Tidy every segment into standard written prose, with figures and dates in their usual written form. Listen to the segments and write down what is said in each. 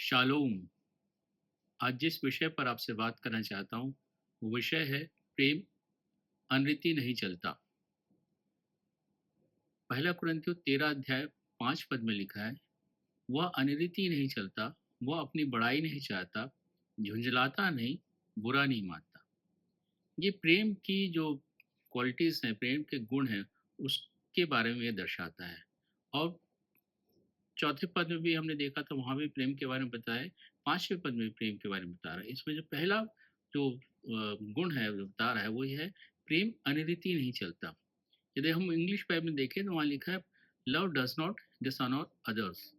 Shalom. आज जिस विषय पर आपसे बात करना चाहता हूँ वो विषय है प्रेम अनरीति नहीं चलता। पहला कुरिन्थियों 13 अध्याय 5 पद में लिखा है, वह अनरीति नहीं चलता, वह अपनी बड़ाई नहीं चाहता, झुंझलाता नहीं, बुरा नहीं मानता। ये प्रेम की जो क्वालिटीज हैं, प्रेम के गुण हैं, उसके बारे में ये दर्शाता है। और चौथे पद में भी हमने देखा था, वहाँ भी प्रेम के बारे में बताया है। 5वें पद में भी प्रेम के बारे में बता रहा है। इसमें जो पहला जो गुण है जो बता रहा है वो ये है, प्रेम अनरीति नहीं चलता। यदि हम इंग्लिश बाइबल में देखें तो वहाँ लिखा है, love does not dishonour others.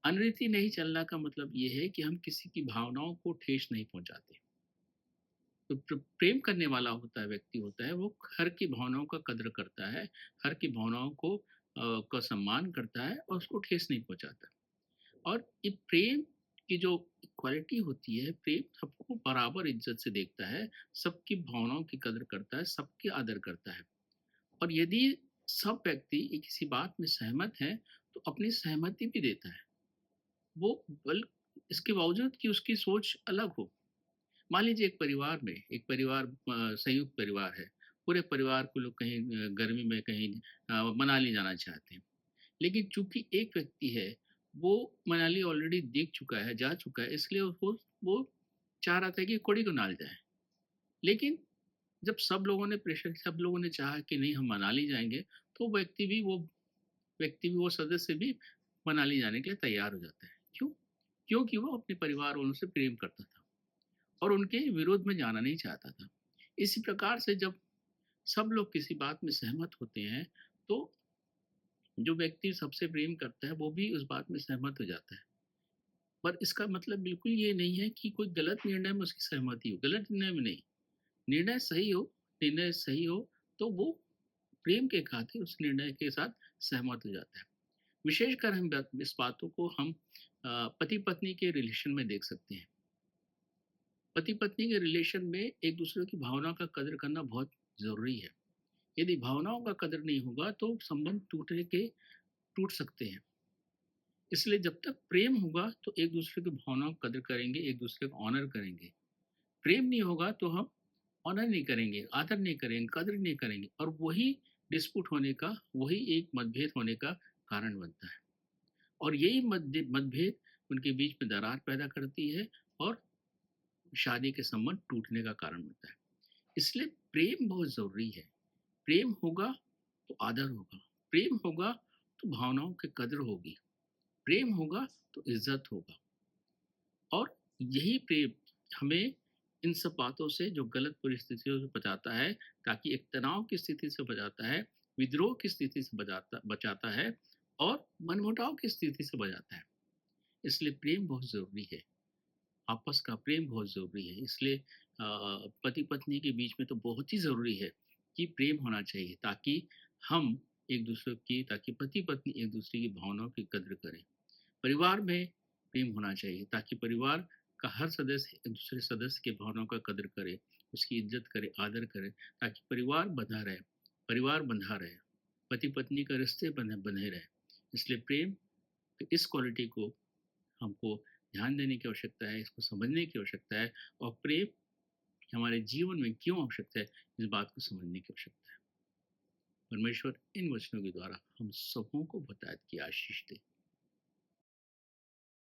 अनरीति नहीं चलना का मतलब ये है कि हम किसी की भावनाओं को ठेस नहीं पहुंचाते। तो प्रेम करने वाला होता है, व्यक्ति होता है, वो हर की भावनाओं का कद्र करता है, हर की भावनाओं को का सम्मान करता है और उसको ठेस नहीं पहुंचाता। और ये प्रेम की जो क्वालिटी होती है, प्रेम सबको बराबर इज्जत से देखता है, सबकी भावनाओं की कदर करता है, सबकी आदर करता है। और यदि सब व्यक्ति किसी बात में सहमत हैं तो अपनी सहमति भी देता है। वो बल इसके बावजूद कि उसकी सोच अलग हो। मान लीजिए एक परिवार संयुक्त परिवार है। पूरे परिवार को लोग कहीं गर्मी में कहीं मनाली जाना चाहते हैं। लेकिन चूंकि एक व्यक्ति है, वो मनाली ऑलरेडी देख चुका है, जा चुका है, इसलिए वो चाह रहा था कि कोड़ी-कुनाल जाए। लेकिन जब सब लोगों ने चाहा कि नहीं हम मनाली जाएँगे, तो व्यक्ति भी वो सदस्य भी मनाली जाने के लिए तैयार हो जाता है। क्यों? क्योंकि वो अपने परिवार वालों से प्रेम करता था और उनके विरोध में जाना नहीं चाहता था। इसी प्रकार से जब सब लोग किसी बात में सहमत होते हैं, तो जो व्यक्ति सबसे प्रेम करता है वो भी उस बात में सहमत हो जाता है। पर इसका मतलब बिल्कुल ये नहीं है कि कोई गलत निर्णय में उसकी सहमति हो, गलत निर्णय में नहीं। निर्णय सही हो निर्णय सही हो तो वो प्रेम के खातिर उस निर्णय के साथ सहमत हो जाता है। विशेषकर हम इस बातों को हम पति पत्नी के रिलेशन में देख सकते हैं। पति पत्नी के रिलेशन में एक दूसरे की भावना का कदर करना बहुत जरूरी है। यदि भावनाओं का कदर नहीं होगा तो संबंध टूट सकते हैं। इसलिए जब तक प्रेम होगा तो एक दूसरे की भावनाओं का कदर करेंगे, एक दूसरे को ऑनर करेंगे। प्रेम नहीं होगा तो हम ऑनर नहीं करेंगे, आदर नहीं करेंगे, कदर नहीं करेंगे, और वही डिस्प्यूट होने का, वही एक मतभेद होने का कारण बनता है। और यही मतभेद उनके बीच में दरार पैदा करती है और शादी के संबंध टूटने का कारण बनता है। इसलिए प्रेम बहुत ज़रूरी है। प्रेम होगा तो आदर होगा, प्रेम होगा तो भावनाओं की कदर होगी, प्रेम होगा तो इज्जत होगा। और यही प्रेम हमें इन सब बातों से, जो गलत परिस्थितियों से बचाता है, ताकि एक तनाव की स्थिति से बचाता है, विद्रोह की स्थिति से बचाता है और मनमुटाव की स्थिति से बचाता है। इसलिए प्रेम बहुत ज़रूरी है, आपस का प्रेम बहुत ज़रूरी है। इसलिए पति पत्नी के बीच में तो बहुत ही ज़रूरी है कि प्रेम होना चाहिए, ताकि पति पत्नी एक दूसरे की भावनाओं की कद्र करें। परिवार में प्रेम होना चाहिए ताकि परिवार का हर सदस्य एक दूसरे सदस्य के भावनाओं का कदर करे, उसकी इज्जत करे, आदर करे, ताकि परिवार बंधा रहे, पति पत्नी का रिश्ते बने रहे। इसलिए प्रेम की इस क्वालिटी को हमको ध्यान देने की आवश्यकता है, इसको समझने की आवश्यकता है, और प्रेम हमारे जीवन में क्यों आवश्यकता है, इस बात को समझने की आवश्यकता है। परमेश्वर इन वचनों के द्वारा हम सबों को बताए कि आशीष दे।